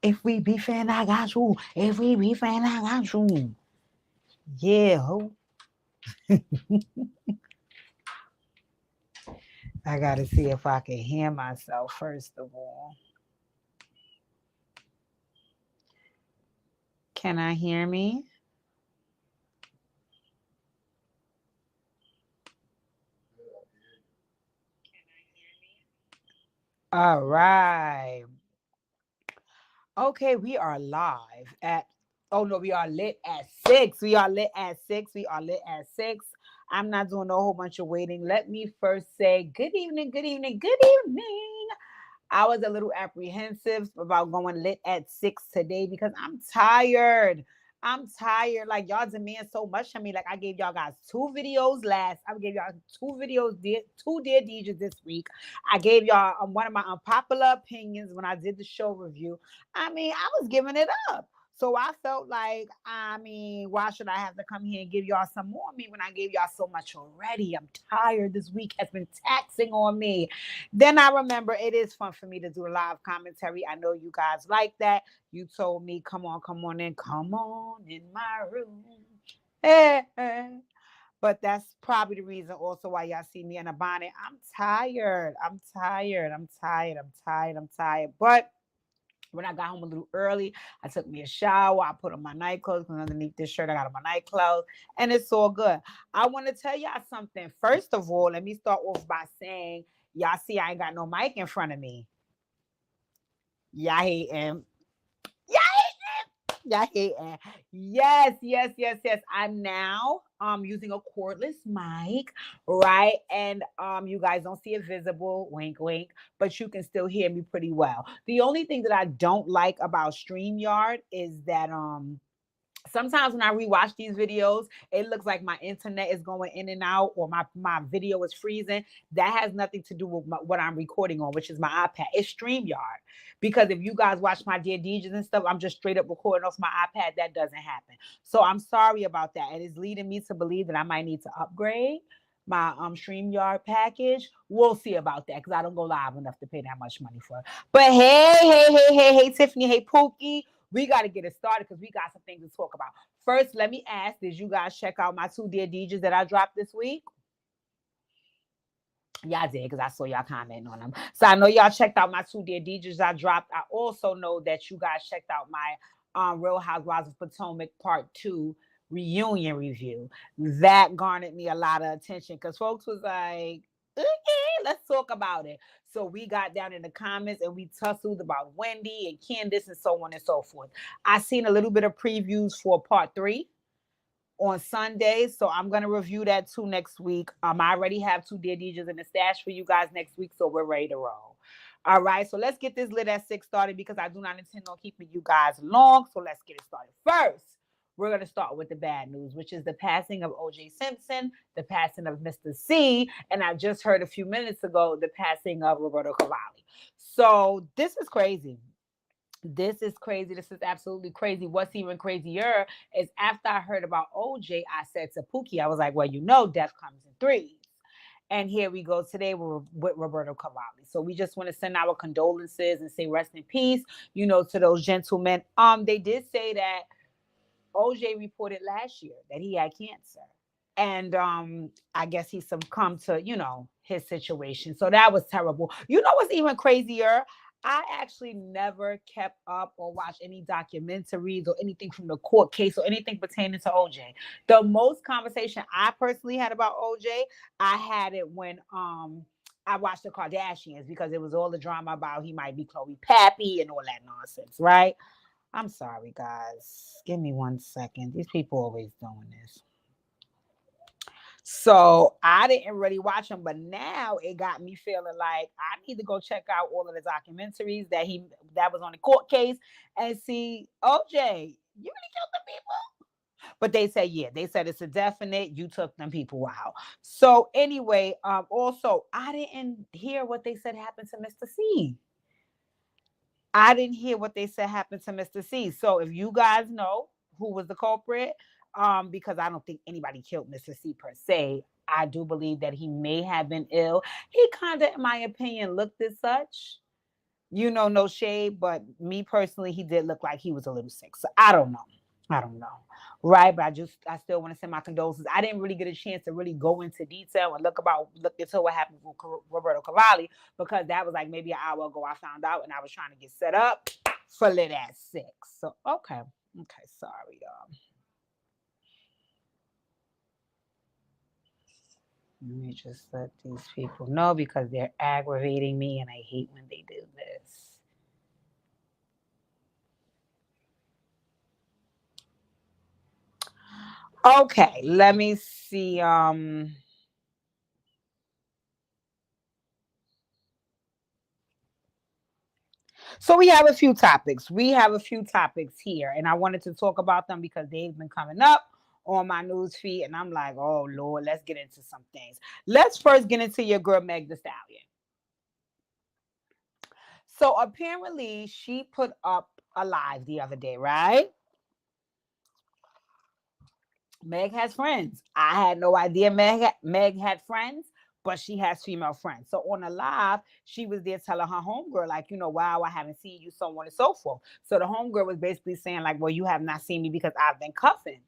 If we beefing, I got you. If we beefing, I got you. Yeah, ho. I gotta see if I can hear myself first of all. Can I hear me? All right. Okay, we are live at, oh no, we are lit at 6. We are lit at 6. We are lit at 6. I'm not doing a whole bunch of waiting. Let me first say good evening, good evening, good evening. I was a little apprehensive about going lit at 6 today because I'm tired. I'm tired. Like y'all demand so much of me. Like I gave y'all guys 2 videos last. I gave y'all 2 videos, two Dear DJs this week. I gave y'all one of my unpopular opinions when I did the show review. I mean, I was giving it up. So I felt like, I mean, why should I have to come here and give y'all some more of me when I gave y'all so much already? I'm tired. This week has been taxing on me. Then I remember it is fun for me to do a live commentary. I know you guys like that. You told me, come on in, come on in my room. Hey, hey. But that's probably the reason also why y'all see me in a bonnet. I'm tired. I'm tired. I'm tired. I'm tired. I'm tired. But when I got home a little early, I took me a shower. I put on my night clothes because underneath this shirt, I got on my night clothes, and it's all good. I want to tell y'all something. First of all, let me start off by saying, y'all see I ain't got no mic in front of me. Y'all hating. Y'all hating. Yes, yes, yes, yes. I'm now using a cordless mic, right? And you guys don't see it visible, wink wink, but you can still hear me pretty well. The only thing that I don't like about StreamYard is that sometimes when I rewatch these videos, it looks like my internet is going in and out or my video is freezing. That has nothing to do with what I'm recording on, which is my iPad. It's StreamYard. Because if you guys watch my Dear DJs and stuff, I'm just straight up recording off my iPad. That doesn't happen. So I'm sorry about that. It is leading me to believe that I might need to upgrade my StreamYard package. We'll see about that because I don't go live enough to pay that much money for it. But hey, Tiffany, hey, Pookie. We got to get it started because we got some things to talk about. First, let me ask, did you guys check out my 2 Dear DJs that I dropped this week? Y'all did because I saw y'all commenting on them. So I know y'all checked out my 2 Dear DJs I dropped. I also know that you guys checked out my Real Housewives of Potomac Part 2 reunion review. That garnered me a lot of attention because folks was like, okay, let's talk about it. So we got down in the comments and we tussled about Wendy and Candace and so on and so forth. I seen a little bit of previews for Part 3 on Sunday. So I'm gonna review that too next week. I already have 2 Dear DJs in the stash for you guys next week, so we're ready to roll. All right, so let's get this lit at 6 started because I do not intend on keeping you guys long. So let's get it started. First, we're gonna start with the bad news, which is the passing of OJ Simpson, the passing of Mister Cee, and I just heard a few minutes ago the passing of Roberto Cavalli. So this is crazy. This is crazy. This is absolutely crazy. What's even crazier is after I heard about OJ, I said to Pookie, I was like, well, you know, death comes in threes. And here we go today with Roberto Cavalli. So we just want to send our condolences and say rest in peace, you know, to those gentlemen. They did say that OJ reported last year that he had cancer. And I guess he succumbed to, you know, his situation. So that was terrible. You know what's even crazier? I actually never kept up or watched any documentaries or anything from the court case or anything pertaining to OJ. The most conversation I personally had about OJ, I had it when I watched the Kardashians because it was all the drama about he might be Chloe Pappy and all that nonsense, right? I'm sorry, guys. Give me 1 second. These people always doing this. So I didn't really watch them, but now it got me feeling like I need to go check out all of the documentaries that was on the court case and see OJ. You really killed the people? But they said, yeah, they said it's a definite. You took them people out. So anyway, also I didn't hear what they said happened to Mister Cee. I didn't hear what they said happened to Mister Cee. So if you guys know who was the culprit, because I don't think anybody killed Mister Cee per se. I do believe that he may have been ill. He kind of, in my opinion, looked as such. You know, no shade, but me personally, he did look like he was a little sick. So I don't know. I don't know. Right. But I still want to send my condolences. I didn't really get a chance to really go into detail and look into what happened with Roberto Cavalli, because that was like maybe an hour ago I found out, and I was trying to get set up for lit at 6. So, okay. Okay. Sorry, y'all. Let me just let these people know because they're aggravating me and I hate when they do this. Okay, let me see. So we have a few topics. We have a few topics here, and I wanted to talk about them because they've been coming up on my news feed, and I'm like, oh Lord, let's get into some things. Let's first get into your girl Meg Thee Stallion. So apparently she put up a live the other day, right? Meg has friends. I had no idea Meg had friends, but she has female friends. So on the live, she was there telling her homegirl, like, you know, wow, I haven't seen you, so on and so forth. So the homegirl was basically saying, like, well, you have not seen me because I've been cuffing.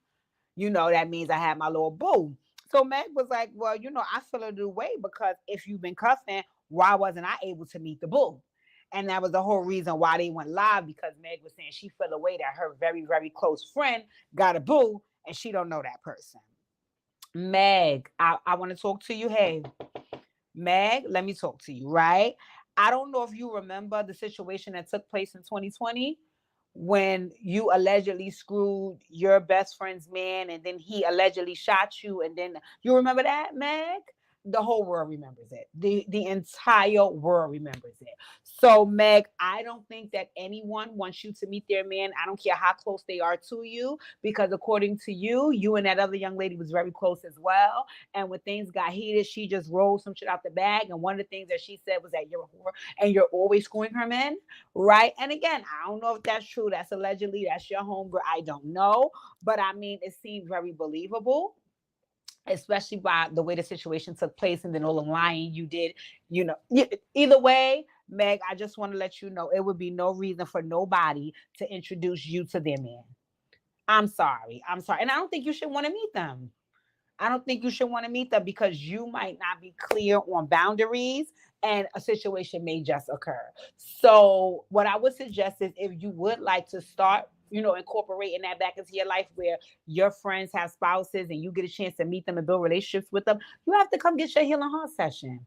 You know, that means I had my little boo. So Meg was like, well, you know, I feel a new way because if you've been cuffing, why wasn't I able to meet the boo? And that was the whole reason why they went live, because Meg was saying she felt a way that her very, very close friend got a boo and she don't know that person. Meg, I want to talk to you. Hey, Meg, let me talk to you, right? I don't know if you remember the situation that took place in 2020 when you allegedly screwed your best friend's man and then he allegedly shot you, and then you remember that, Meg? The whole world remembers it. The entire world remembers it. So Meg, I don't think that anyone wants you to meet their man. I don't care how close they are to you, because according to you, you and that other young lady was very close as well. And when things got heated, she just rolled some shit out the bag. And one of the things that she said was that you're a whore and you're always screwing her men, right? And again, I don't know if that's true. That's allegedly, that's your homegirl. I don't know. But I mean, it seemed very believable, especially by the way the situation took place and then all the lying you did. You know, either way, Meg, I just want to let you know it would be no reason for nobody to introduce you to their man. I'm sorry. I'm sorry. And I don't think you should want to meet them. I don't think you should want to meet them because you might not be clear on boundaries and a situation may just occur. So, what I would suggest is if you would like to start, you know, incorporating that back into your life where your friends have spouses and you get a chance to meet them and build relationships with them, you have to come get your healing heart session.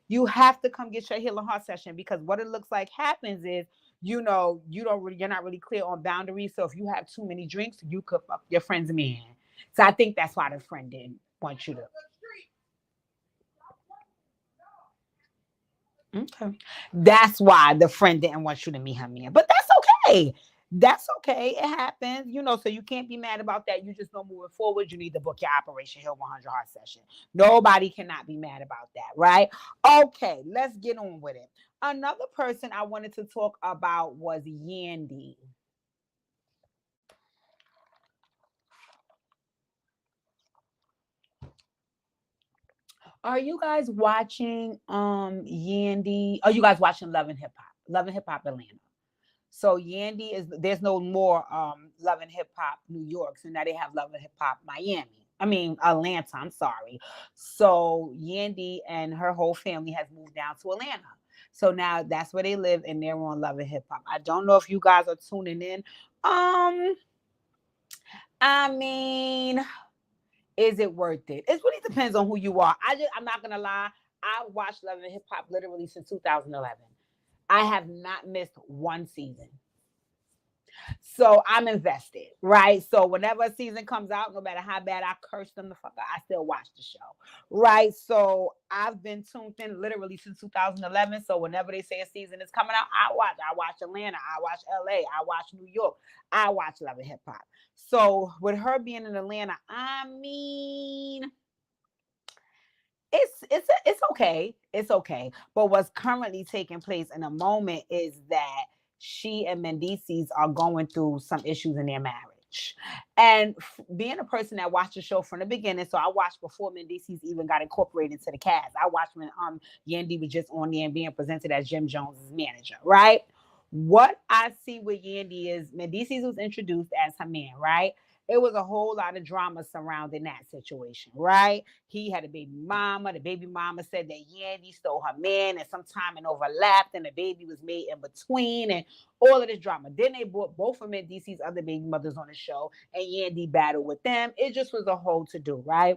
You have to come get your healing heart session, because what it looks like happens is, you know, you're not really clear on boundaries. So if you have too many drinks, you could fuck your friend's man. So I think that's why the friend didn't want you to. Okay. That's why the friend didn't want you to meet her man. But that's okay. That's okay. It happens, you know, so you can't be mad about that. You just know moving forward, you need to book your Operation Hill 100 Heart session. Nobody cannot be mad about that, right? Okay, let's get on with it. Another person I wanted to talk about was Yandy. Are you guys watching Yandy? Are you guys watching Love and Hip Hop? Love and Hip Hop Atlanta. So Yandy is, there's no more Love and Hip Hop New York. So now they have Love and Hip Hop Miami. I mean Atlanta, I'm sorry. So Yandy and her whole family has moved down to Atlanta. So now that's where they live and they're on Love and Hip Hop. I don't know if you guys are tuning in. Um, I mean, is it worth it? It really depends on who you are. I'm not gonna lie. I watched Love and Hip Hop literally since 2011. I have not missed one season. So I'm invested, right? So whenever a season comes out, no matter how bad I curse them the fuck out, I still watch the show, right? So I've been tuned in literally since 2011. So whenever they say a season is coming out, I watch. I watch Atlanta, I watch LA, I watch New York, I watch Love and Hip Hop. So with her being in Atlanta, I mean, it's okay. It's okay. But what's currently taking place in the moment is that she and Mendeecess are going through some issues in their marriage. much. And being a person that watched the show from the beginning, so I watched before Mendeecess even got incorporated into the cast. I watched when Yandy was just on there and being presented as Jim Jones's manager, right? What I see with Yandy is Mendeecess was introduced as her man, right? It was a whole lot of drama surrounding that situation, right? He had a baby mama. The baby mama said that Yandy stole her man and sometime it overlapped and the baby was made in between and all of this drama. Then they brought both of Mendeecess' other baby mothers on the show and Yandy battled with them. It just was a whole to-do, right?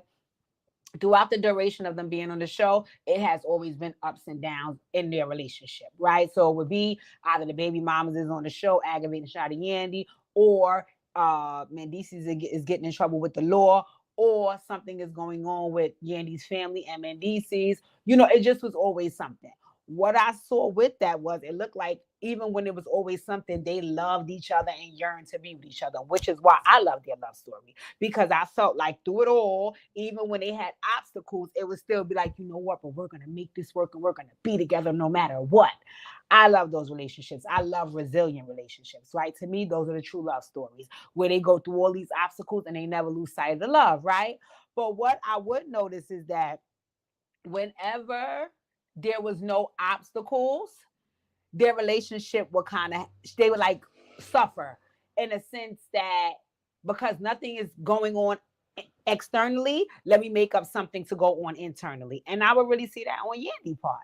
Throughout the duration of them being on the show, it has always been ups and downs in their relationship, right? So it would be either the baby mamas is on the show aggravating shot at Yandy, or Mendeecess is getting in trouble with the law, or something is going on with Yandy's family and Mendeecess. You know, it just was always something. What I saw with that was it looked like even when it was always something, they loved each other and yearned to be with each other, which is why I love their love story, because I felt like through it all, even when they had obstacles, it would still be like, you know what, but we're going to make this work and we're going to be together no matter what. I love those relationships. I love resilient relationships, right? To me, those are the true love stories where they go through all these obstacles and they never lose sight of the love, right? But what I would notice is that whenever there was no obstacles, their relationship would they would like suffer in a sense that because nothing is going on externally, let me make up something to go on internally. And I would really see that on Yandy part.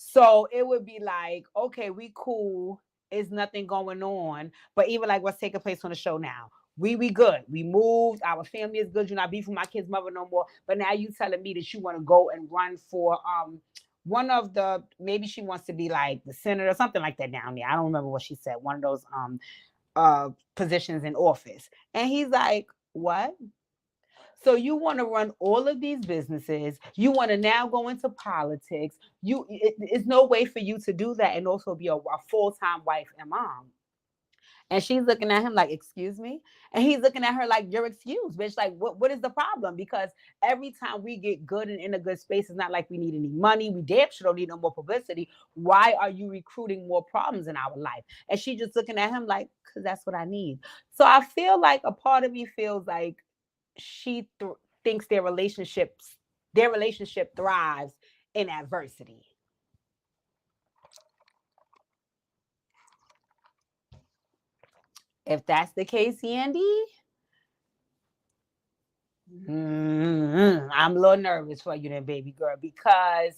So it would be like, okay, we cool. It's nothing going on. But even like what's taking place on the show now. We good. We moved. Our family is good. You're not beefing my kid's mother no more. But now you telling me that you want to go and run for one of the, maybe she wants to be like the senator or something like that down there. I don't remember what she said. One of those positions in office. And he's like, what? So you want to run all of these businesses. You want to now go into politics. It's no way for you to do that and also be a full-time wife and mom. And she's looking at him like, excuse me? And he's looking at her like, you're excused, bitch. Like, what is the problem? Because every time we get good and in a good space, it's not like we need any money. We damn sure don't need no more publicity. Why are you recruiting more problems in our life? And she just looking at him like, because that's what I need. So I feel like a part of me feels like she thinks their relationship thrives in adversity. If that's the case, Yandy, I'm a little nervous for you then, baby girl, because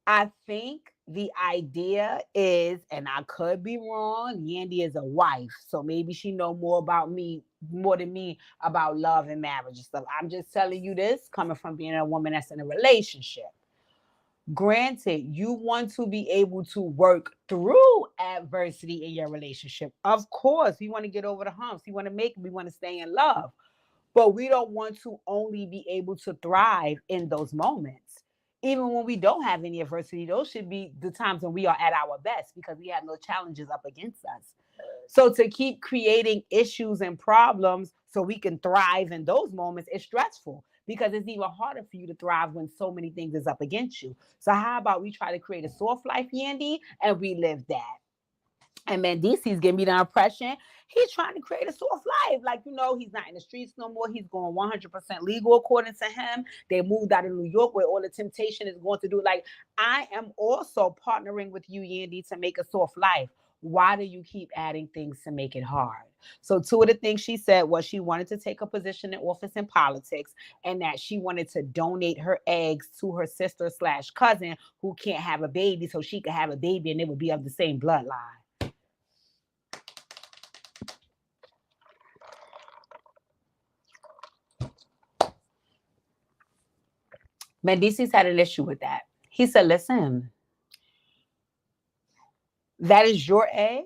I think the idea is, and I could be wrong, Yandy is a wife, so maybe she know more than me about love and marriage and stuff. I'm just telling you this coming from being a woman that's in a relationship. Granted, you want to be able to work through adversity in your relationship. Of course, we want to get over the humps. We want to we want to stay in love. But we don't want to only be able to thrive in those moments. Even when we don't have any adversity, those should be the times when we are at our best because we have no challenges up against us. So to keep creating issues and problems so we can thrive in those moments is stressful because it's even harder for you to thrive when so many things is up against you. So how about we try to create a soft life, Yandy, and we live that? And Mendeecess giving me the impression he's trying to create a soft life. Like, you know, he's not in the streets no more. He's going 100% legal according to him. They moved out of New York where all the temptation is going to do. Like, I am also partnering with you, Yandy, to make a soft life. Why do you keep adding things to make it hard? So two of the things she said was she wanted to take a position in office in politics and that she wanted to donate her eggs to her sister / cousin who can't have a baby so she could have a baby and it would be of the same bloodline. Mendeecess had an issue with that. He said, listen, that is your egg.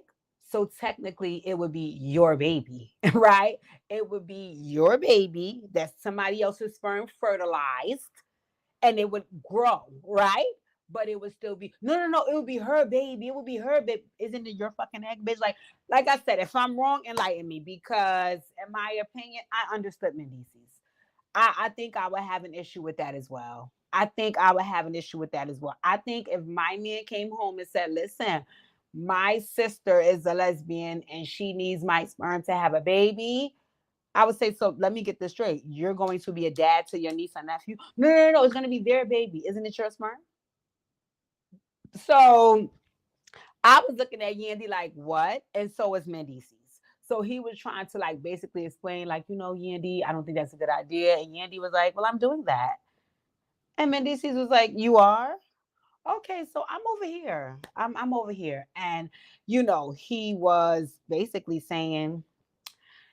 So technically it would be your baby, right? It would be your baby that somebody else's sperm fertilized and it would grow, right? But it would still be, no, it would be her baby. It would be her baby. Isn't it your fucking egg, bitch? Like I said, if I'm wrong, enlighten me because in my opinion, I understood Mendeecess. I think I would have an issue with that as well. I think I think if my man came home and said, listen, my sister is a lesbian and she needs my sperm to have a baby, I would say, so let me get this straight. You're going to be a dad to your niece or nephew? No. It's going to be their baby. Isn't it your sperm? So I was looking at Yandy like, what? And so is Mendeecess. So he was trying to like basically explain, like, Yandy, I don't think that's a good idea. And Yandy was like, well, I'm doing that. And Mendeecess was like, you are? Okay, so I'm over here. I'm over here. And, he was basically saying,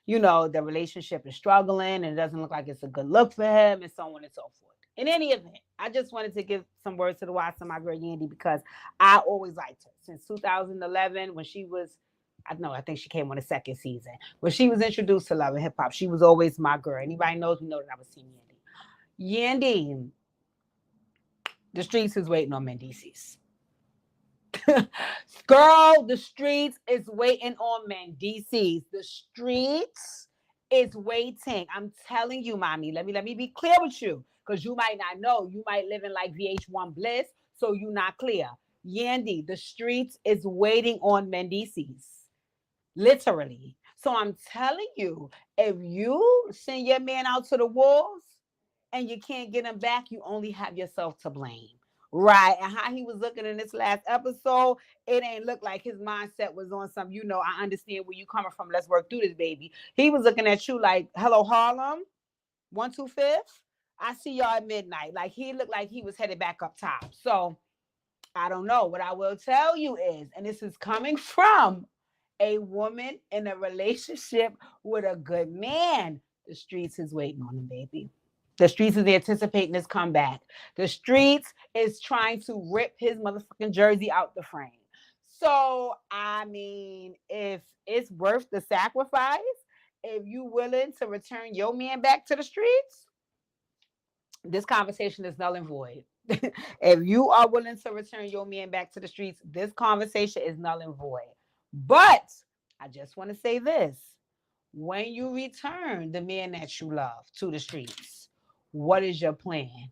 the relationship is struggling and it doesn't look like it's a good look for him and so on and so forth. In any event, I just wanted to give some words to the wise to my girl Yandy because I always liked her. Since 2011, when she was, I think she came on the second season. When she was introduced to Love and Hip Hop, she was always my girl. Anybody knows me know that I was Team Yandy. Yandy, the streets is waiting on Mendeecess. Girl, the streets is waiting on Mendeecess. The streets is waiting. I'm telling you, mommy. Let me be clear with you, because you might not know. You might live in like VH1 bliss, so you're not clear. Yandy, the streets is waiting on Mendeecess. Literally. So I'm telling you, if you send your man out to the wolves and you can't get him back, you only have yourself to blame. Right. And how he was looking in this last episode, it ain't look like his mindset was on some, I understand where you coming from. Let's work through this, baby. He was looking at you like, hello, Harlem, 125th. I see y'all at midnight. Like he looked like he was headed back up top. So I don't know. What I will tell you is, and this is coming from a woman in a relationship with a good man, the streets is waiting on him, baby. The streets is anticipating his comeback. The streets is trying to rip his motherfucking jersey out the frame. So, I mean, if it's worth the sacrifice, if you willing to return your man back to the streets, this conversation is null and void. If you are willing to return your man back to the streets, this conversation is null and void. But I just want to say this. When you return the man that you love to the streets, what is your plan?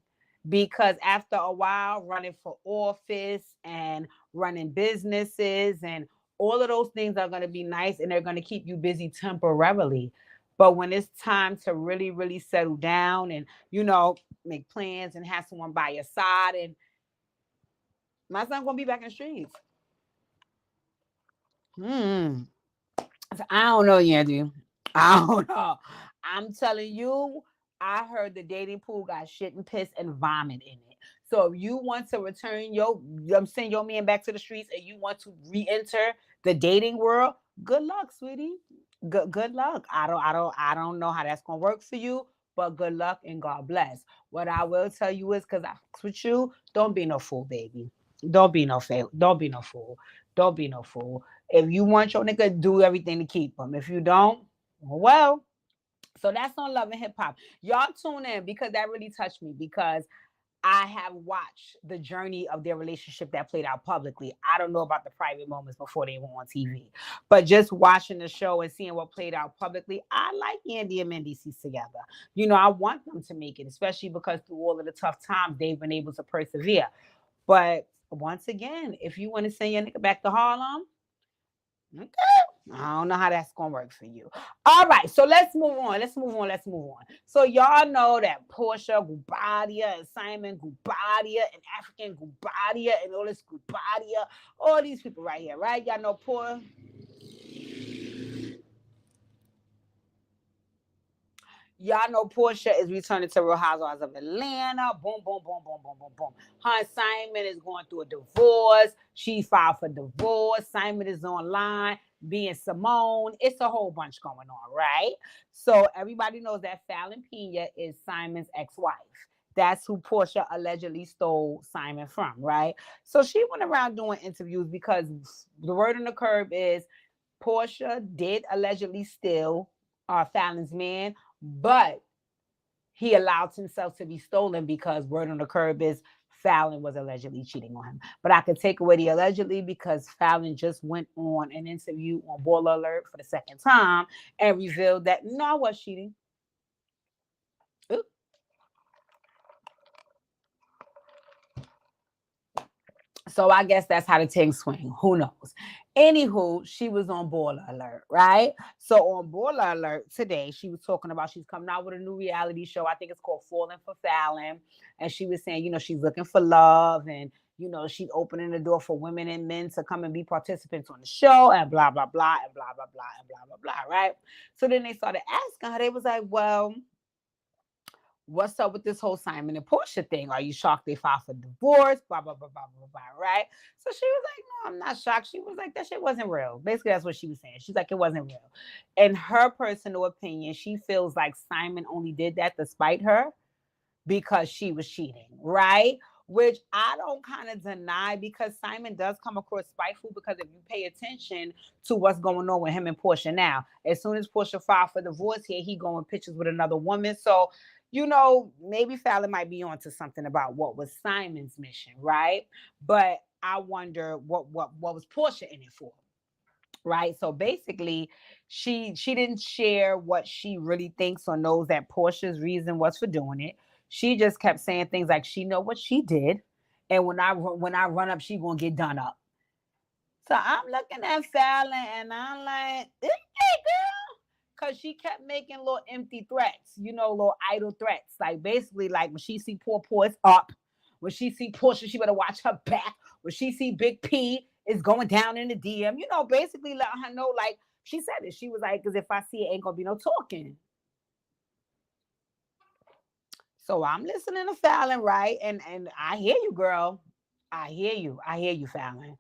Because after a while, running for office and running businesses and all of those things are going to be nice and they're going to keep you busy temporarily. But when it's time to really, really settle down and, make plans and have someone by your side, and my son's going to be back in the streets. I don't know, Yandy. I don't know. I'm telling you, I heard the dating pool got shit and piss and vomit in it. So if you want to return send your man back to the streets and you want to re-enter the dating world, good luck, sweetie. Good luck. I don't know how that's gonna work for you, but good luck and God bless. What I will tell you is, because I with you, don't be no fool, baby. Don't be no fool. Don't be no fool. Don't be no fool. If you want your nigga, do everything to keep him. If you don't, well. So that's on Love and Hip Hop. Y'all tune in because that really touched me, because I have watched the journey of their relationship that played out publicly. I don't know about the private moments before they went on TV, but just watching the show and seeing what played out publicly, I like Yandy and Mendeecess together. I want them to make it, especially because through all of the tough times, they've been able to persevere. But once again, if you want to send your nigga back to Harlem, okay, I don't know how that's gonna work for you. All right, so let's move on. So y'all know that Porsha Guobadia and Simon Guobadia and African Guobadia and all this Guobadia, all these people right here, right? Y'all know Porsha. Y'all know Porsha is returning to Real Housewives of Atlanta. Boom, boom, boom, boom, boom, boom, boom. Her and Simon is going through a divorce. She filed for divorce. Simon is online being Simone. It's a whole bunch going on, right? So everybody knows that Fallon Pina is Simon's ex-wife. That's who Porsha allegedly stole Simon from, right? So she went around doing interviews because the word on the curb is Porsha did allegedly steal Fallon's man, but he allowed himself to be stolen because word on the curb is Fallon was allegedly cheating on him. But I could take away the allegedly because Fallon just went on an interview on Baller Alert for the second time and revealed that no, I was cheating. Ooh. So I guess that's how the things swing. Who knows? Anywho, she was on Baller Alert, right? So on Baller Alert today, she was talking about she's coming out with a new reality show. I think it's called Falling for Fallon. And she was saying, she's looking for love, and she's opening the door for women and men to come and be participants on the show, and blah, blah, blah, and blah, blah, blah, and blah, blah, blah, right? So then they started asking her, they was like, well, what's up with this whole Simon and Porsha thing? Are you shocked they filed for divorce? Blah, blah, blah, blah, blah, blah, right? So she was like, no, I'm not shocked. She was like, that shit wasn't real. Basically, that's what she was saying. She's like, it wasn't real. In her personal opinion, she feels like Simon only did that to spite her because she was cheating, right? Which I don't kind of deny, because Simon does come across spiteful, because if you pay attention to what's going on with him and Porsha now, as soon as Porsha filed for divorce, here he going pictures with another woman. So, maybe Fallon might be onto something about what was Simon's mission, right? But I wonder what was Porsha in it for, right? So basically, she didn't share what she really thinks or knows that Porsha's reason was for doing it. She just kept saying things like she know what she did, and when I run up, she gonna get done up. So I'm looking at Fallon and I'm like, hey, girl, because she kept making little empty threats, little idle threats. Like basically, like when she see poor it's up. When she see Porsha, she better watch her back. When she see Big P is going down in the DM, basically letting her know, like she said it. She was like, because if I see it, ain't gonna be no talking. So I'm listening to Fallon, right? And I hear you, girl. I hear you, Fallon.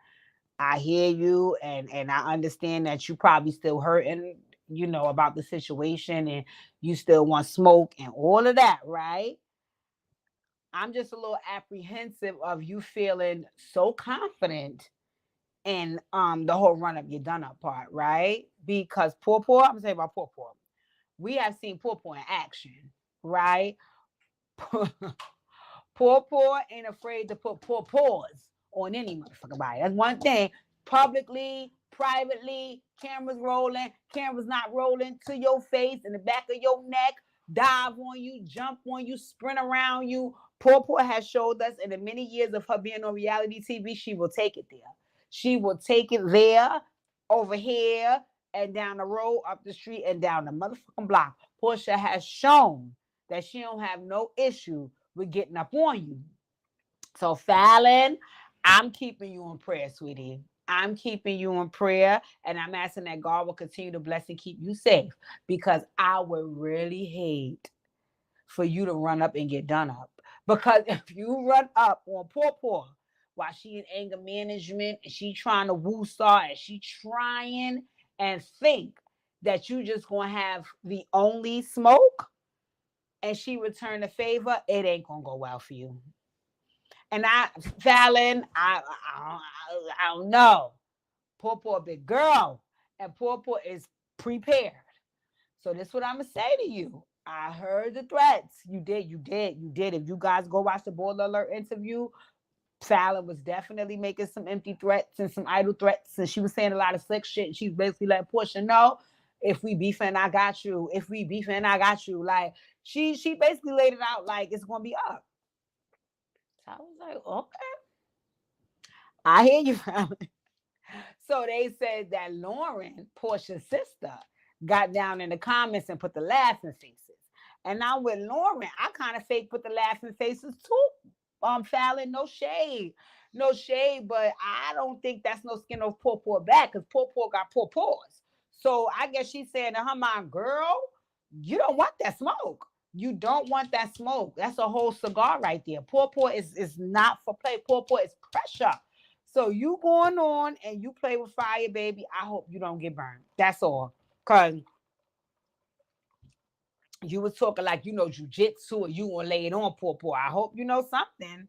I hear you, and I understand that you probably still hurting, about the situation, and you still want smoke and all of that, right? I'm just a little apprehensive of you feeling so confident in the whole run up your done up part, right? Because I'm gonna say about Paw. We have seen Paw in action, right? Paw ain't afraid to put paws on any motherfucking body. That's one thing. Publicly, privately, cameras rolling, cameras not rolling, to your face, in the back of your neck, dive on you, jump on you, sprint around you. Paw has showed us in the many years of her being on reality TV, she will take it there. She will take it there, over here, and down the road, up the street, and down the motherfucking block. Porsha has shown that she don't have no issue with getting up on you. So Fallon, I'm keeping you in prayer, sweetie. I'm keeping you in prayer, and I'm asking that God will continue to bless and keep you safe, because I would really hate for you to run up and get done up. Because if you run up on Paw while she in anger management and she trying to woo star and she trying and think that you just gonna have the only smoke and she return the favor, it ain't gonna go well for you. And Fallon, I don't know. Paw a big girl, and Paw is prepared. So this is what I'm gonna say to you. I heard the threats. You did. If you guys go watch the Baller Alert interview, Fallon was definitely making some empty threats and some idle threats, and she was saying a lot of slick shit. And she's basically letting Porsha know, if we beefing, I got you. If we beefing, I got you. Like she basically laid it out like it's gonna be up. So I was like, okay, I hear you, Fallon. So they said that Lauren, Porsha's sister, got down in the comments and put the laughing faces. And now with Lauren, I kind of fake put the laughing faces too. Fallon, no shade. No shade, but I don't think that's no skin off Paw back, because Paw got paws. So I guess she's saying to her mind, girl, you don't want that smoke. You don't want that smoke. That's a whole cigar right there. Paw is not for play. Paw is pressure. So you going on and you play with fire, baby. I hope you don't get burned. That's all. Because you was talking like you know jujitsu, or you gonna lay it on Paw. I hope you know something.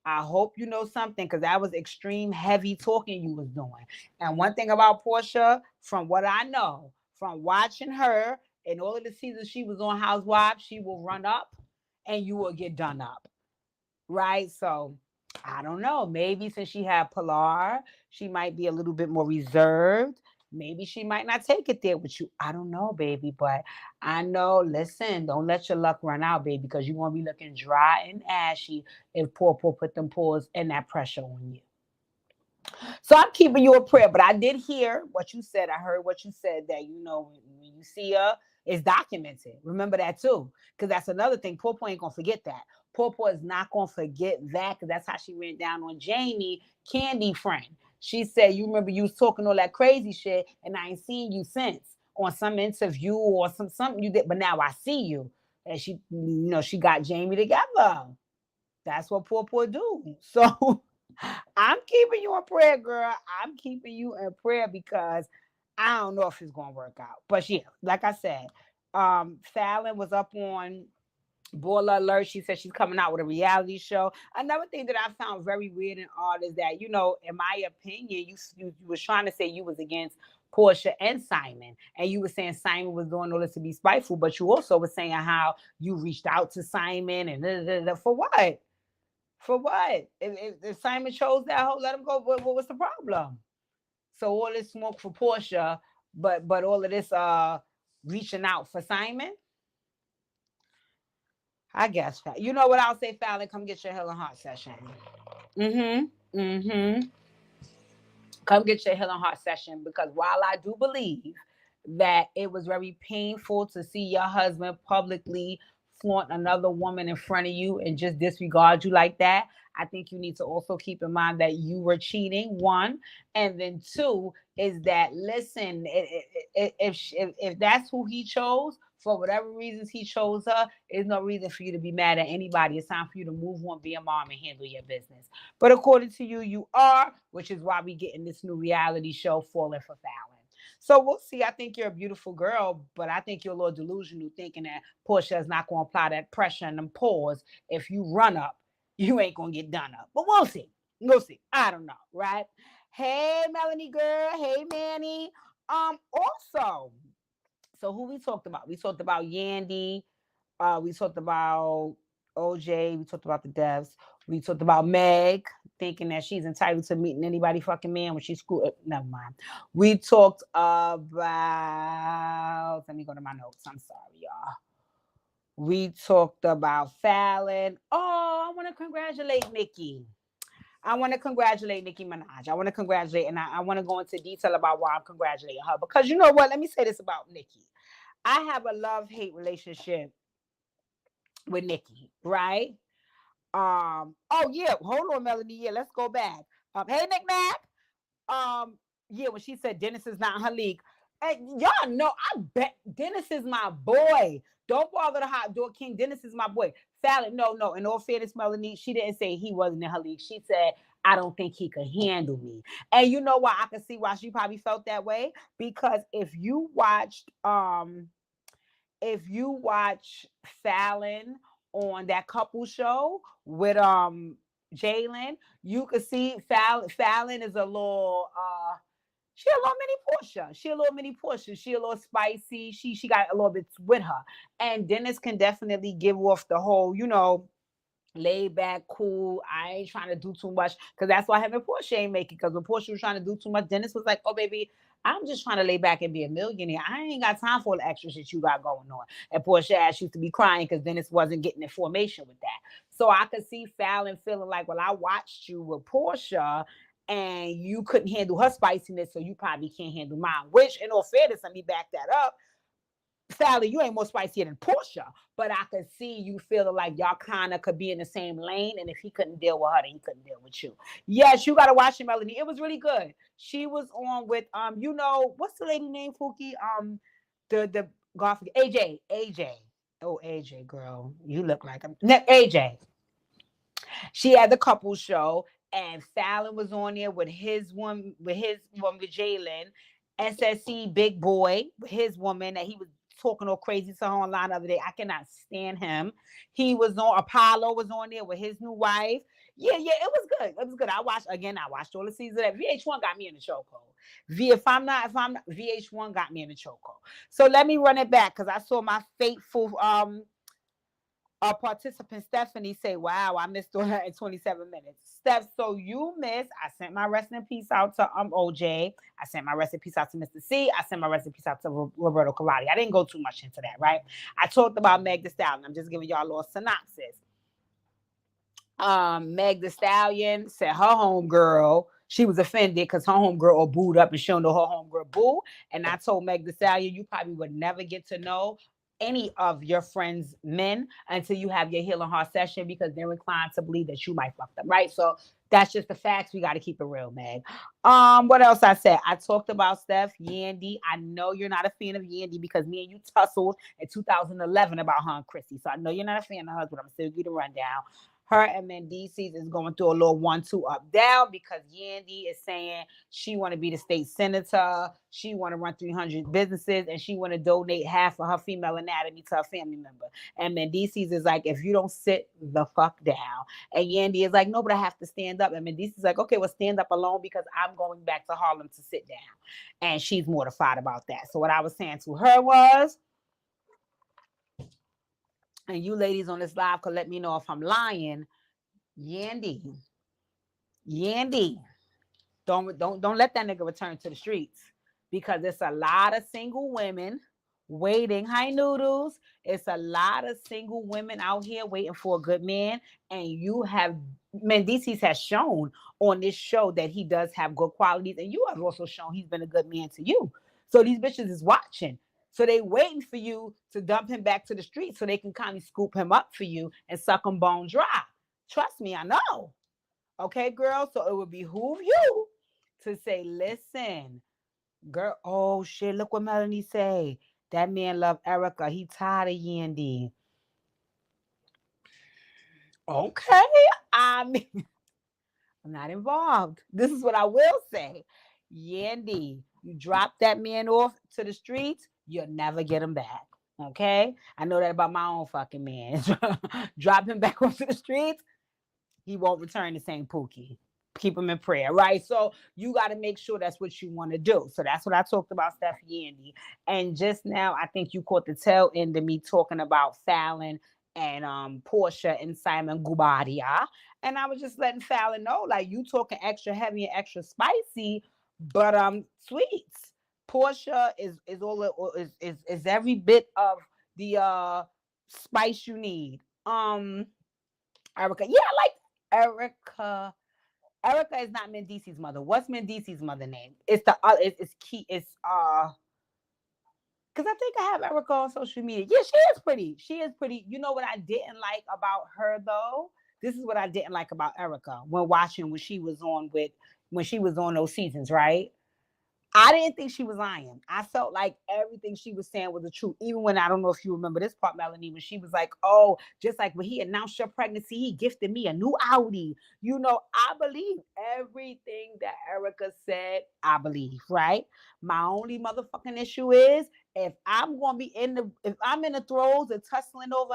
I hope you know something, because that was extreme heavy talking you was doing. And one thing about Porsha, from what I know, from watching her and all of the seasons she was on Housewives, she will run up and you will get done up. Right? So I don't know. Maybe since she had Pilar, she might be a little bit more reserved. Maybe she might not take it there with you. I don't know, baby. But I know, listen, don't let your luck run out, baby, because you're going to be looking dry and ashy if Paw put them paws and that pressure on you. So I'm keeping you a prayer, but I did hear what you said. I heard what you said that, when you see her, it's documented. Remember that too, because that's another thing. Popo ain't gonna forget that. Popo is not gonna forget that, because that's how she went down on Jamie, Candy friend. She said, "You remember you was talking all that crazy shit, and I ain't seen you since on some interview or something you did, but now I see you." And she got Jamie together. That's what Popo do. So I'm keeping you in prayer, girl. I'm keeping you in prayer because I don't know if it's gonna work out. But yeah, like I said, Fallon was up on Baller Alert. She said she's coming out with a reality show. Another thing that I found very weird and odd is that, in my opinion, you was trying to say you was against Porsha and Simon, and you were saying Simon was doing all this to be spiteful, but you also were saying how you reached out to Simon and for what? For what? If Simon chose that hoe, let him go. What was the problem? So all this smoke for Porsha, but all of this reaching out for Simon. I guess. You know what I'll say, Fallon? Come get your Healing Heart session. Come get your Healing Heart session, because while I do believe that it was very painful to see your husband publicly flaunt another woman in front of you and just disregard you like that, I think you need to also keep in mind that you were cheating, one. And then two is that, listen, if that's who he chose, for whatever reasons he chose her, there's no reason for you to be mad at anybody. It's time for you to move on, be a mom, and handle your business. But according to you, you are, which is why we get in this new reality show, Falling for Fallon. So we'll see. I think you're a beautiful girl, but I think you're a little delusional thinking that Porsha is not going to apply that pressure and them pause. If you run up, you ain't going to get done up. But we'll see. We'll see. I don't know, right? Hey, Melanie girl. Hey, Manny. Also, so who we talked about? We talked about Yandy. We talked about OJ. We talked about the devs. We talked about Meg thinking that she's entitled to meeting anybody fucking man when she screwed up. Never mind. We talked about. Let me go to my notes. I'm sorry, y'all. We talked about Fallon. Oh, I want to congratulate Nicki. I want to congratulate Nicki Minaj. I want to congratulate, and I want to go into detail about why I'm congratulating her. Because you know what? Let me say this about Nicki. I have a love-hate relationship with Nicki, right? Oh yeah, hold on, Melanie. Yeah, let's go back. Hey, Nick Nack. Yeah, when she said Dennis is not in her league. Hey, y'all know, I bet Dennis is my boy. Don't bother the hot door king. Dennis is my boy. Fallon, no. In all fairness, Melanie, she didn't say he wasn't in her league. She said, I don't think he could handle me. And you know why? I can see why she probably felt that way. Because if you watch Fallon on that couple show with Jalen, you could see Fallon is a little she a little mini Porsha. She a little mini Porsha. She a little spicy. She got a little bit with her. And Dennis can definitely give off the whole, laid back, cool. I ain't trying to do too much, because that's why him and Porsha ain't making. Because when Porsha was trying to do too much, Dennis was like, "Oh baby, I'm just trying to lay back and be a millionaire. I ain't got time for the extra shit you got going on." And Porsha ass used to be crying because Dennis wasn't getting the formation with that. So I could see Fallon feeling like, well, I watched you with Porsha and you couldn't handle her spiciness, so you probably can't handle mine. Which, in all fairness, let me back that up. Sally, you ain't more spicier than Porsha, but I could see you feeling like y'all kind of could be in the same lane, and if he couldn't deal with her, then he couldn't deal with you. Yes, you gotta watch it, Melanie. It was really good. She was on with what's the lady name, Fuki? The golf AJ. Oh, AJ, girl, you look like him. AJ. She had the couple show, and Fallon was on there with his one with Jalen, SSC Big Boy, his woman that he was talking all crazy to her online the other day. I cannot stand him. He was on Apollo was on there with his new wife. Yeah, it was good. It was good. I watched all the seasons of that. VH1 got me in the chokehold. If I'm not, VH1 got me in the chokehold. So let me run it back, because I saw my faithful participant Stephanie say, "Wow, I missed 127 minutes." Steph, so you missed. I sent my rest in peace out to OJ. I sent my rest in peace out to Mister Cee. I sent my rest in peace out to Roberto Cavalli. I didn't go too much into that, right? I talked about Meg Thee Stallion. I'm just giving y'all a little synopsis. Meg Thee Stallion said her homegirl, She was offended because her homegirl all booed up and she don't know her homegirl boo. And I told Meg Thee Stallion, you probably would never get to know any of your friends' men until you have your healing heart session, because they're inclined to believe that you might fuck them, right? So that's just the facts. We got to keep it real, Meg. What else I said? I talked about Steph, Yandy. I know you're not a fan of Yandy because me and you tussled in 2011 about her and Chrissy. So I know you're not a fan of hers, but I'm still give you the rundown. Her and Mendeecess is going through a little 1-2 up down because Yandy is saying she want to be the state senator, she want to run 300 businesses, and she want to donate half of her female anatomy to her family member. And Mendeecess is like, if you don't sit the fuck down. And Yandy is like, no, but I have to stand up. And Mendeecess is like, okay, well, stand up alone because I'm going back to Harlem to sit down. And she's mortified about that. So what I was saying to her was, and you ladies on this live could let me know if I'm lying, Yandy, don't let that nigga return to the streets, because it's a lot of single women waiting. Hi, Noodles. It's a lot of single women out here waiting for a good man, and you have Mendeecess has shown on this show that he does have good qualities, and you have also shown he's been a good man to you. So these bitches is watching. So they waiting for you to dump him back to the street so they can kind of scoop him up for you and suck him bone dry. Trust me, I know. Okay, girl? So it would behoove you to say, listen, girl, oh shit, look what Melanie say. That man love Erica. He tired of Yandy. Okay. I mean, I'm not involved. This is what I will say. Yandy, you drop that man off to the streets, you'll never get him back. Okay? I know that about my own fucking man. Drop him back onto the streets, he won't return the same Pookie. Keep him in prayer, right? So you got to make sure that's what you want to do. So that's what I talked about, Steph Yandy. And just now, I think you caught the tail end of me talking about Fallon and Porsha and Simon Guobadia. And I was just letting Fallon know, like, you talking extra heavy and extra spicy, but sweets. Porsha is every bit of the spice you need. Erica, yeah, I like Erica. Erica is not Mendeecess' mother. What's Mendeecess' mother name? It's the it's key. It's because I think I have Erica on social media. Yeah, she is pretty. She is pretty. You know what I didn't like about her though? This is what I didn't like about Erica when she was on those seasons, right? I didn't think she was lying. I felt like everything she was saying was the truth. Even when, I don't know if you remember this part, Melanie, when she was like, oh, just like when he announced your pregnancy, he gifted me a new Audi. You know, I believe everything that Erica said, I believe, right? My only motherfucking issue is if I'm in the throes of tussling over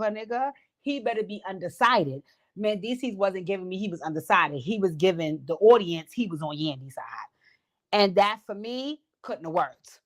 a nigga, he better be undecided. Mendeecess wasn't giving me, he was undecided. He was giving the audience, he was on Yandy's side. And that for me couldn't have worked.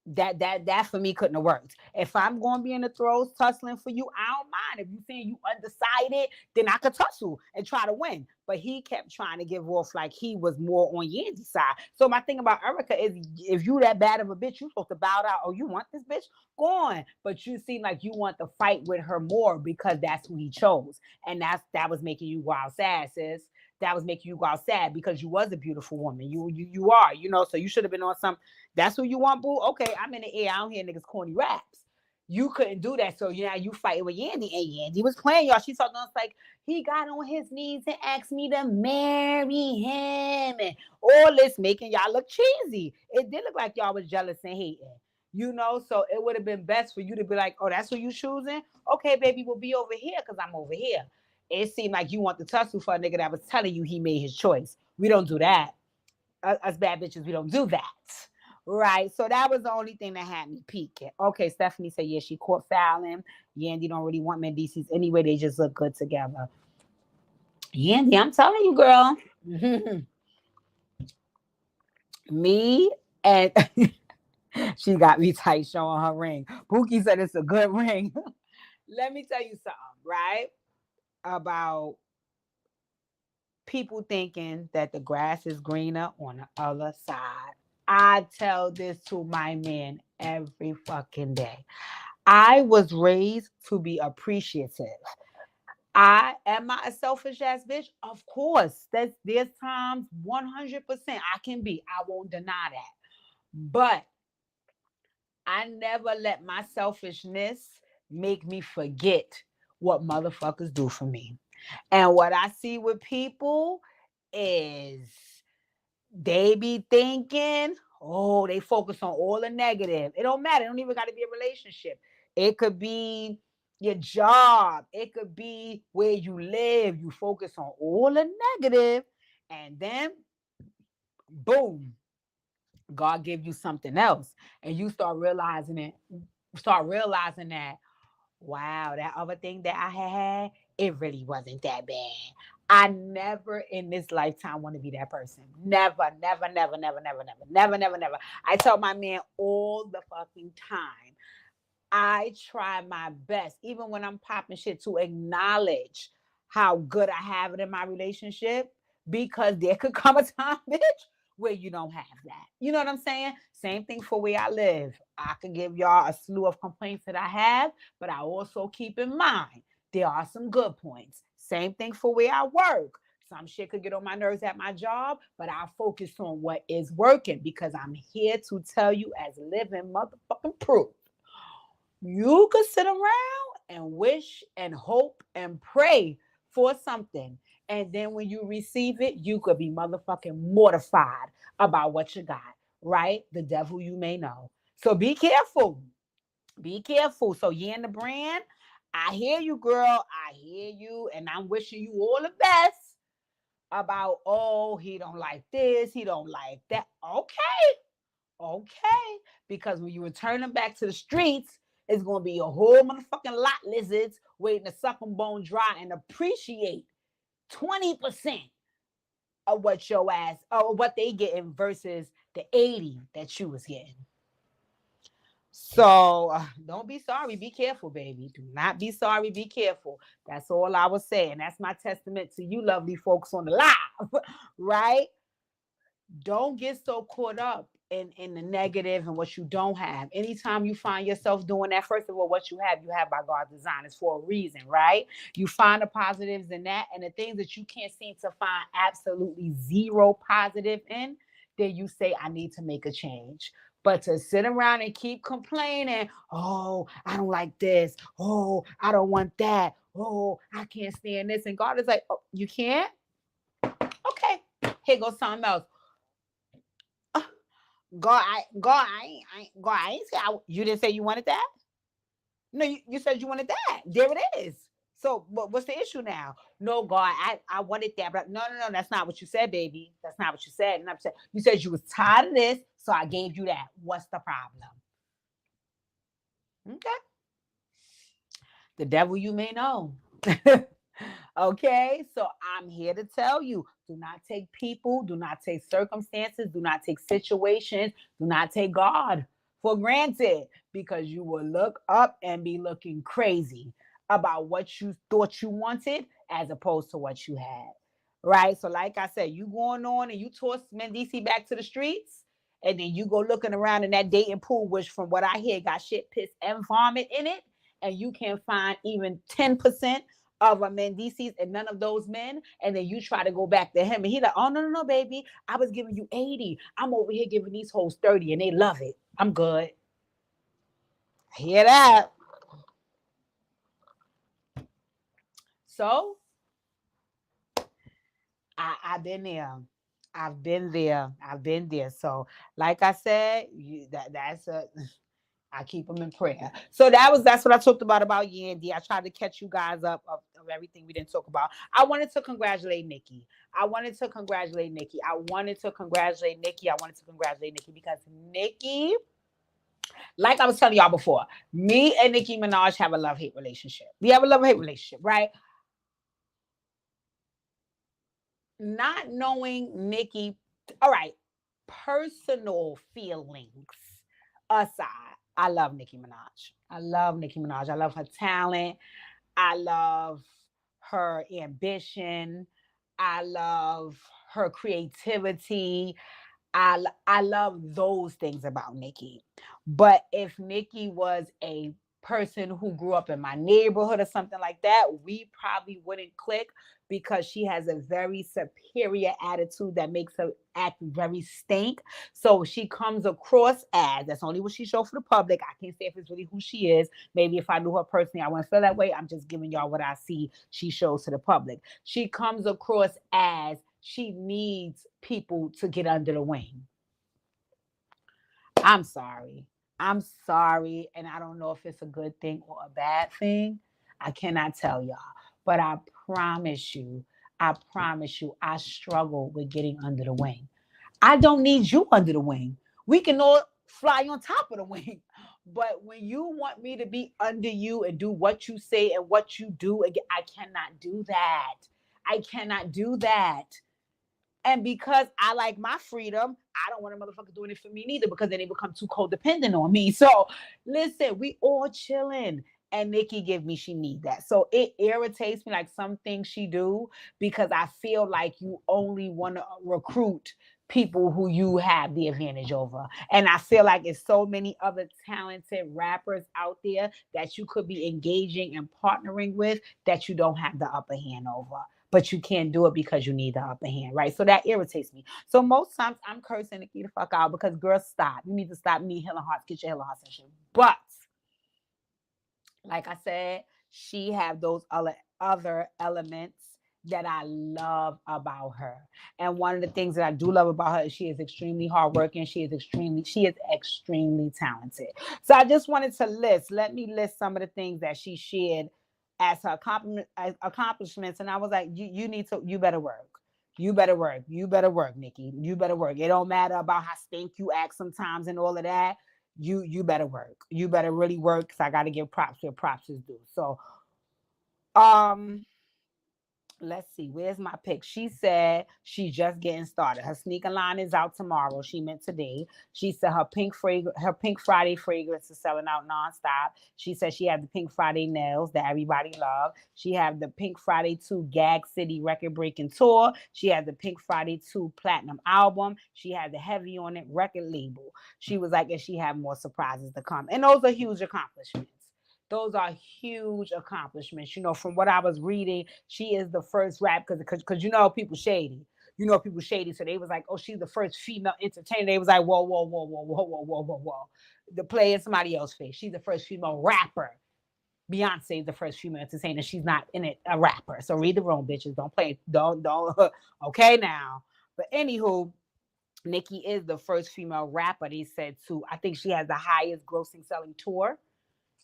That for me couldn't have worked. If I'm going to be in the throes tussling for you, I don't mind. If you saying you undecided, then I could tussle and try to win. But he kept trying to give off like he was more on Yandy's side. So my thing about Erica is, if you that bad of a bitch, you supposed to bow down. Oh, you want this bitch? Go on. But you seem like you want to fight with her more because that's who he chose. And that was making you wild sad, sis. That was making you go out sad because you was a beautiful woman. You are, you know, so you should have been on some, that's who you want, boo? Okay, I'm in the air. I don't hear niggas corny raps. You couldn't do that. So now you fighting with Yandy, and Yandy was playing y'all. She talking to us like, he got on his knees and asked me to marry him and all this, making y'all look cheesy. It did look like y'all was jealous and hating. You know, so it would have been best for you to be like, oh, that's who you choosing? Okay, baby, we'll be over here because I'm over here. It seemed like you want to tussle for a nigga that was telling you he made his choice. We don't do that. Us bad bitches, we don't do that. Right? So that was the only thing that had me peeking. Okay, Stephanie said, yeah, she caught Fallon. Yandy don't really want Mendeecess anyway. They just look good together. Yandy, I'm telling you, girl. Me and... she got me tight showing her ring. Pookie said it's a good ring. Let me tell you something, right? About people thinking that the grass is greener on the other side. I tell this to my men every fucking day. I was raised to be appreciative. Am I a selfish ass bitch? Of course. There's times 100% I can be. I won't deny that. But I never let my selfishness make me forget what motherfuckers do for me. And what I see with people is they be thinking, oh, they focus on all the negative. It don't matter. It don't even got to be a relationship. It could be your job. It could be where you live. You focus on all the negative, and then boom, God give you something else, and you start realizing it. Start realizing that, wow, that other thing that I had, it really wasn't that bad. I never in this lifetime want to be that person. Never, never, never, never, never, never, never, never, never. I tell my man all the fucking time, I try my best, even when I'm popping shit, to acknowledge how good I have it in my relationship, because there could come a time, bitch, where you don't have that. You know what I'm saying? Same thing for where I live. I can give y'all a slew of complaints that I have, but I also keep in mind there are some good points. Same thing for where I work. Some shit could get on my nerves at my job, but I focus on what is working, because I'm here to tell you as living motherfucking proof. You could sit around and wish and hope and pray for something. And then when you receive it, you could be motherfucking mortified about what you got, right? The devil you may know. So be careful. Be careful. So you in the brand, I hear you, girl. I hear you. And I'm wishing you all the best about, oh, he don't like this. He don't like that. Okay. Okay. Because when you return them back to the streets, it's going to be a whole motherfucking lot lizards waiting to suck them bone dry and appreciate 20% of what your ass, or what they getting versus the 80 that you was getting. So don't be sorry. Be careful, baby. Do not be sorry. Be careful. That's all I was saying. That's my testament to you lovely folks on the live, right? Don't get so caught up in the negative and what you don't have. Anytime you find yourself doing that, first of all, what you have by God's design. Is for a reason, right? You find the positives in that, and the things that you can't seem to find absolutely zero positive in, then you say, I need to make a change. But to sit around and keep complaining, oh, I don't like this. Oh, I don't want that. Oh, I can't stand this. And God is like, oh, you can't? Okay, here goes something else. God, I ain't say you didn't say you wanted that. No, you said you wanted that. There it is. So, what's the issue now? No, God, I wanted that, but no, that's not what you said, baby. That's not what you said. And I'm saying, you said you was tired of this, so I gave you that. What's the problem? Okay, the devil you may know. Okay, so I'm here to tell you, do not take people, do not take circumstances, do not take situations, do not take God for granted, because you will look up and be looking crazy about what you thought you wanted as opposed to what you had. Right? So like I said, you going on and you toss Mendeecess back to the streets, and then you go looking around in that dating pool, which from what I hear got shit, piss, and vomit in it, and you can't find even 10% of a Mendeecess and none of those men, and then you try to go back to him, and he like, oh no, baby, I was giving you 80. I'm over here giving these hoes 30, and they love it. I'm good. Hear that? So I've been there. I've been there. I've been there. So, like I said, that's a. I keep them in prayer. So that's what I talked about Yandy. I tried to catch you guys up of everything we didn't talk about. I wanted to congratulate Nicki. I wanted to congratulate Nicki. I wanted to congratulate Nicki. I wanted to congratulate Nicki because Nicki, like I was telling y'all before, me and Nicki Minaj have a love-hate relationship. We have a love-hate relationship, right? Not knowing Nicki, all right, personal feelings aside, I love Nicki Minaj. I love Nicki Minaj. I love her talent. I love her ambition. I love her creativity. I love those things about Nicki. But if Nicki was a person who grew up in my neighborhood or something like that, we probably wouldn't click because she has a very superior attitude that makes her act very stink. So she comes across as, that's only what she showed for the public. I can't say if it's really who she is. Maybe if I knew her personally, I wouldn't feel that way. I'm just giving y'all what I see she shows to the public. She comes across as she needs people to get under the wing. I'm sorry. I'm sorry. And I don't know if it's a good thing or a bad thing. I cannot tell y'all. But I promise you, I struggle with getting under the wing. I don't need you under the wing. We can all fly on top of the wing. But when you want me to be under you and do what you say and what you do, I cannot do that. I cannot do that. And because I like my freedom, I don't want a motherfucker doing it for me neither, because then they become too codependent on me. So listen, we all chilling. And Nicki give me, she need that. So it irritates me, like some things she do, because I feel like you only want to recruit people who you have the advantage over. And I feel like it's so many other talented rappers out there that you could be engaging and partnering with that you don't have the upper hand over. But you can't do it because you need the upper hand, right? So that irritates me. So most times I'm cursing Nicki the fuck out because, girl, stop. You need to stop. You need healing hearts. Get your healing hearts and shit. But like I said, she have those other elements that I love about her. And one of the things that I do love about her is she is extremely hardworking. She is extremely talented. So I just wanted to let me list some of the things that she shared as her accomplishments. And I was like, you better work. You better work. You better work, Nicki. You better work. It don't matter about how stink you act sometimes and all of that. You better work. You better really work, because I got to give props where props is due. So, let's see, where's my pick? She said she's just getting started. Her sneaker line is out tomorrow. She meant today. She said her Pink Friday fragrance is selling out nonstop. She said she had the Pink Friday nails that everybody love. She had the Pink Friday 2 Gag City record breaking tour. She had the Pink Friday 2 platinum album. She had the Heavy on It record label. She was like, and she had more surprises to come. And those are huge accomplishments. Those are huge accomplishments. You know, from what I was reading, she is the first rap, because you know people shady. You know people shady. So they was like, oh, she's the first female entertainer. They was like, whoa, whoa, whoa, whoa, whoa, whoa, whoa, whoa, whoa. The play in somebody else's face. She's the first female rapper. Beyonce is the first female entertainer. She's not in it a rapper. So read the room, bitches. Don't play. Don't. Okay now. But anywho, Nicki is the first female rapper. They said too. I think she has the highest grossing selling tour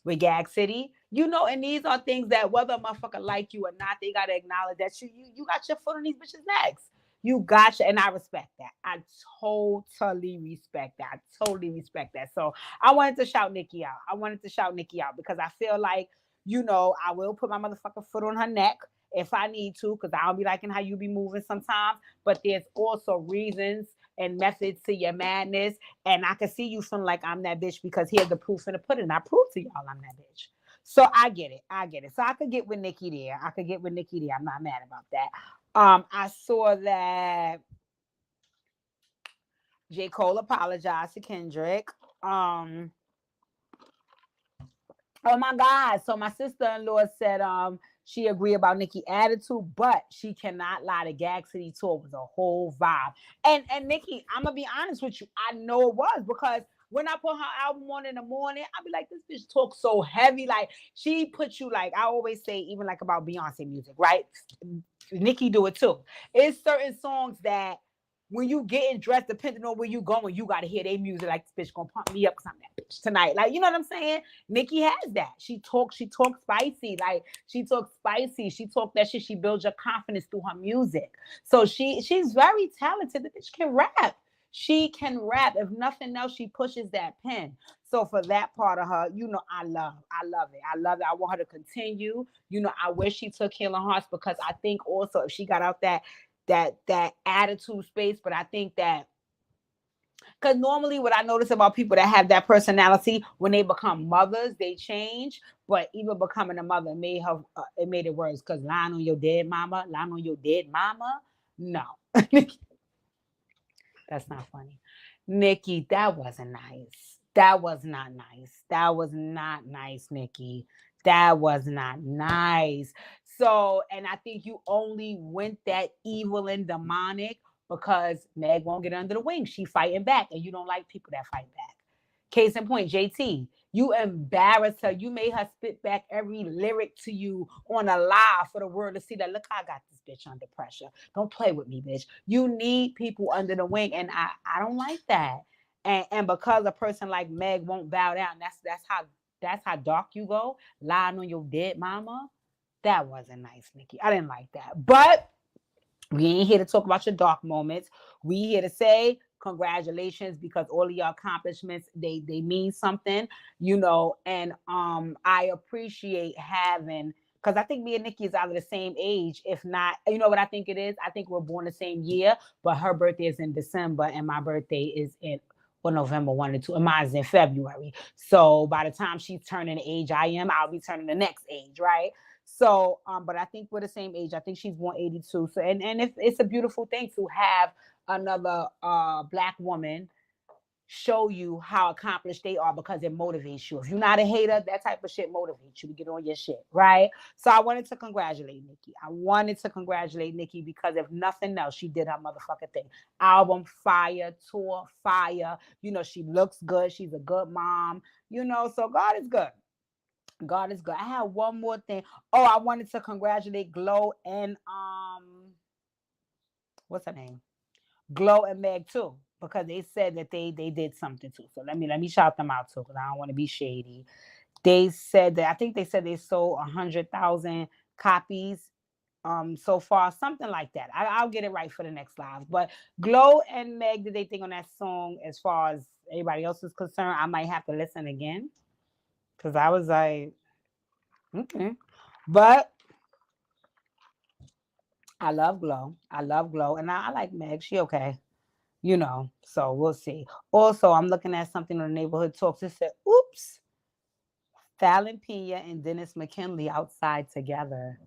with Gag City, you know, and these are things that whether a motherfucker like you or not, they gotta acknowledge that you got your foot on these bitches' necks. You gotcha, and I respect that. I totally respect that. So I wanted to shout Nicki out. Because I feel like, you know, I will put my motherfucking foot on her neck if I need to, because I don't be liking how you be moving sometimes. But there's also reasons and methods to your madness. And I can see you feeling like I'm that bitch, because here's the proof in the pudding. I prove to y'all I'm that bitch. So I get it. So I could get with Nicki there. I'm not mad about that. I saw that J. Cole apologized to Kendrick. Oh my God. So my sister-in-law said she agreed about Nicki's attitude, but she cannot lie. The Gag City tour was a whole vibe. And Nicki, I'm gonna be honest with you, I know it was, because when I put her album on in the morning, I'll be like, this bitch talks so heavy. Like, she put you, like, I always say, even like about Beyonce music, right? Nicki do it too. It's certain songs that when you getting dressed, depending on where you going, you gotta hear their music. Like, this bitch gonna pump me up because I'm that bitch tonight. Like, you know what I'm saying? Nicki has that. She talks spicy. Like, she talks spicy. She talk that shit. She builds your confidence through her music. So she's very talented. The bitch can rap. She can rap. If nothing else, she pushes that pen. So for that part of her, you know, I love it. I want her to continue. You know, I wish she took Healing Hearts, because I think also if she got out that attitude space, but I think that, because normally what I notice about people that have that personality, when they become mothers, they change. But even becoming a mother made it worse, because lying on your dead mama, no. That's not funny. Nicki, that wasn't nice. That was not nice. That was not nice, Nicki. That was not nice. So, and I think you only went that evil and demonic because Meg won't get under the wing. She fighting back, and you don't like people that fight back. Case in point, JT, you embarrassed her. You made her spit back every lyric to you on a live for the world to see that, look, I got this bitch under pressure. Don't play with me, bitch. You need people under the wing, and I don't like that. And because a person like Meg won't bow down, that's how dark you go, lying on your dead mama. That wasn't nice, Nicki. I didn't like that. But we ain't here to talk about your dark moments. We here to say congratulations because all of your accomplishments, they mean something, you know. And I appreciate having, because I think me and Nicki is out of the same age. If not, you know what I think it is? I think we're born the same year, but her birthday is in December and my birthday is in November 1 and 2, and mine's in February. So by the time she's turning the age I am, I'll be turning the next age, right? So, but I think we're the same age. I think she's born 82. So, and it's a beautiful thing to have another Black woman show you how accomplished they are because it motivates you. If you're not a hater, that type of shit motivates you to get on your shit, right? So I wanted to congratulate Nicki. I wanted to congratulate Nicki because if nothing else, she did her motherfucking thing. Album fire, tour fire. You know, she looks good. She's a good mom. You know, so God is good. God is good. I have one more thing. Oh, I wanted to congratulate Glow and what's her name? Glow and Meg too, because they said that they did something too. So let me shout them out too, because I don't want to be shady. They said that I think they said they sold 100,000 copies so far, something like that. I'll get it right for the next live. But Glow and Meg did they think on that song as far as everybody else is concerned. I might have to listen again because I was like, okay. But I love Glow. I love Glow. And I like Meg. She okay. You know, so we'll see. Also, I'm looking at something on the neighborhood talks. It said, oops, Fallon, Pina, and Dennis McKinley outside together.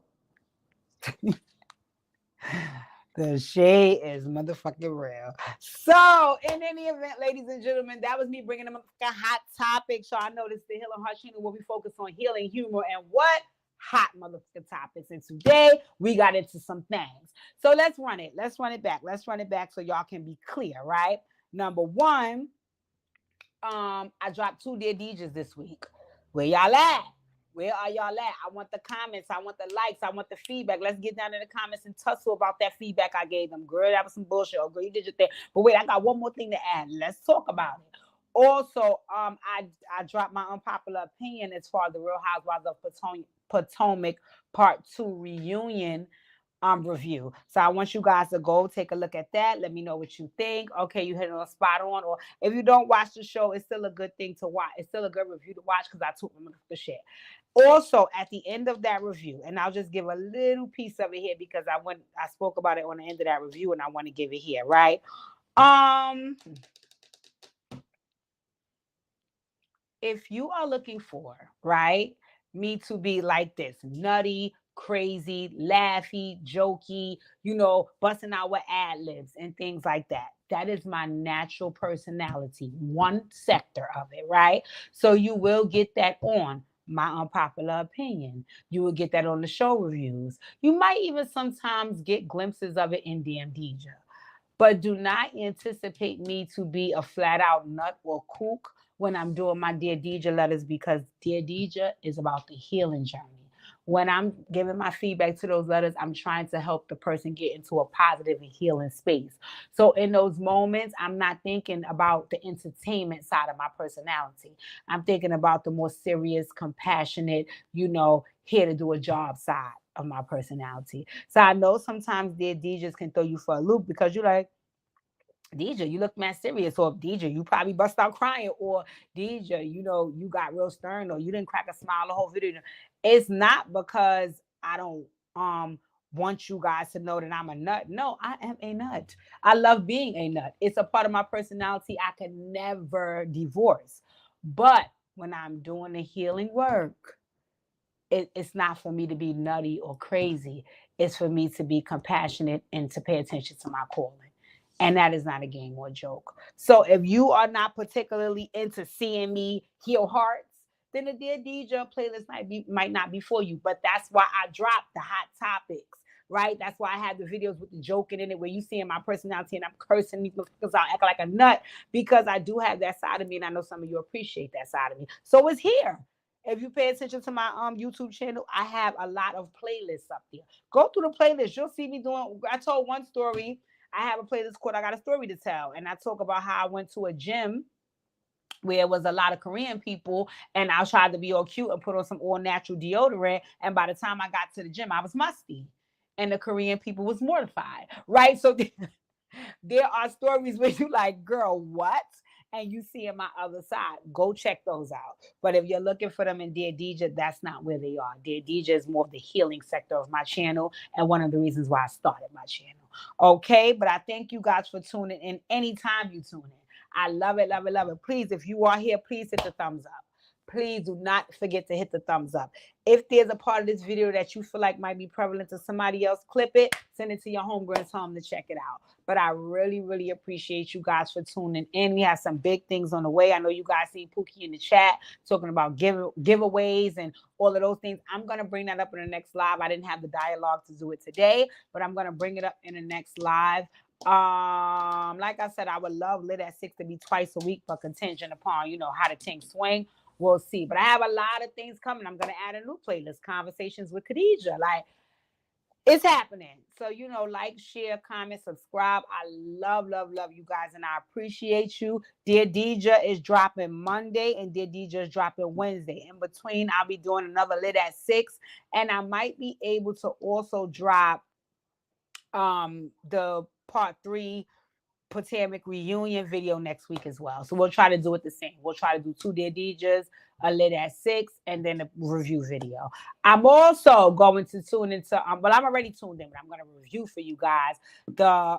The shade is motherfucking real. So, in any event, ladies and gentlemen, that was me bringing them a hot topic. So I know this is the Healing Heart channel where we focus on healing, humor, and what? Hot motherfucking topics. And today we got into some things. So let's run it. Let's run it back. Let's run it back so y'all can be clear, right? Number one, I dropped 2 Dear DJs this week. Where y'all at? Where are y'all at? I want the comments. I want the likes. I want the feedback. Let's get down in the comments and tussle about that feedback I gave them. Girl, that was some bullshit. Oh, girl, you did your thing. But wait, I got one more thing to add. Let's talk about it. Also, I dropped my unpopular opinion as far as the Real Housewives of Potomac Part 2 reunion review. So I want you guys to go take a look at that. Let me know what you think. Okay, you hit it on spot on. Or if you don't watch the show, it's still a good thing to watch. It's still a good review to watch because I took the shit. Also, at the end of that review, and I'll just give a little piece of it here because I spoke about it on the end of that review and I want to give it here, right? If you are looking for, right, me to be like this, nutty, crazy, laughy, jokey, you know, busting out with ad libs and things like that. That is my natural personality, one sector of it, right? So you will get that on my unpopular opinion. You will get that on the show reviews. You might even sometimes get glimpses of it in DMDJ. But do not anticipate me to be a flat out nut or kook when I'm doing my Dear DJ letters because Dear DJ is about the healing journey. When I'm giving my feedback to those letters, I'm trying to help the person get into a positive and healing space. So in those moments, I'm not thinking about the entertainment side of my personality. I'm thinking about the more serious, compassionate, you know, here to do a job side of my personality. So I know sometimes Dear DJs can throw you for a loop because you're like, DJ, you look mad serious, or DJ, you probably bust out crying, or DJ, you know, you got real stern, or you didn't crack a smile the whole video. It's not because I don't want you guys to know that I'm a nut. No, I am a nut. I love being a nut. It's a part of my personality I can never divorce. But when I'm doing the healing work, it's not for me to be nutty or crazy. It's for me to be compassionate and to pay attention to my calling. And that is not a game or a joke. So if you are not particularly into seeing me heal hearts, then the Dear DJ playlist might not be for you. But that's why I dropped the hot topics, right? That's why I have the videos with the joking in it where you seeing my personality and I'm cursing these motherfuckers out, acting like a nut, because I do have that side of me, and I know some of you appreciate that side of me. So it's here. If you pay attention to my YouTube channel, I have a lot of playlists up there. Go through the playlist. You'll see me doing. I told one story. I have a playlist called I Got a Story to Tell. And I talk about how I went to a gym where it was a lot of Korean people, and I tried to be all cute and put on some all natural deodorant. And by the time I got to the gym, I was musty. And the Korean people was mortified, right? So there are stories where you like, girl, what? And you see in my other side. Go check those out. But if you're looking for them in Dear DJ, that's not where they are. Dear DJ is more of the healing sector of my channel, and one of the reasons why I started my channel. Okay, but I thank you guys for tuning in anytime you tune in. I love it, love it, love it. Please, if you are here, please hit the thumbs up. Please do not forget to hit the thumbs up. If there's a part of this video that you feel like might be prevalent to somebody else, clip it, send it to your homegirls home to check it out. But I really, really appreciate you guys for tuning in. We have some big things on the way. I know you guys see Pookie in the chat talking about giveaways and all of those things. I'm going to bring that up in the next live. I didn't have the dialogue to do it today, but I'm going to bring it up in the next live. Like I said, I would love Lit at 6 to be twice a week, but contingent upon, you know, how the things swing. We'll see. But I have a lot of things coming. I'm going to add a new playlist, Conversations with Khadijah. Like, it's happening. So, you know, like, share, comment, subscribe. I love, love, love you guys, and I appreciate you. Dear DJ is dropping Monday, and Dear DJ is dropping Wednesday. In between, I'll be doing another Lit at 6, and I might be able to also drop the part 3 Potomac reunion video next week as well. So we'll try to do it the same. We'll try to do 2 Dear DJs, a Lit at 6, and then a review video. I'm also going to tune into, well, I'm already tuned in, but I'm going to review for you guys the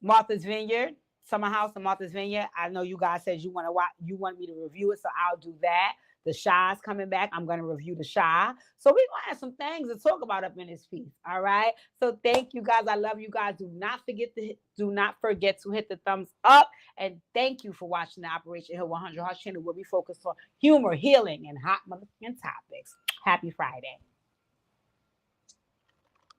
Martha's Vineyard, Summer House and Martha's Vineyard. I know you guys said you want me to review it, so I'll do that. The Shy's coming back. I'm going to review the Shy. So we're going to have some things to talk about up in this piece. All right. So thank you guys. I love you guys. Do not forget to hit the thumbs up. And thank you for watching the Operation Hill 100 Heart channel, where we focus on humor, healing, and hot motherfucking topics. Happy Friday.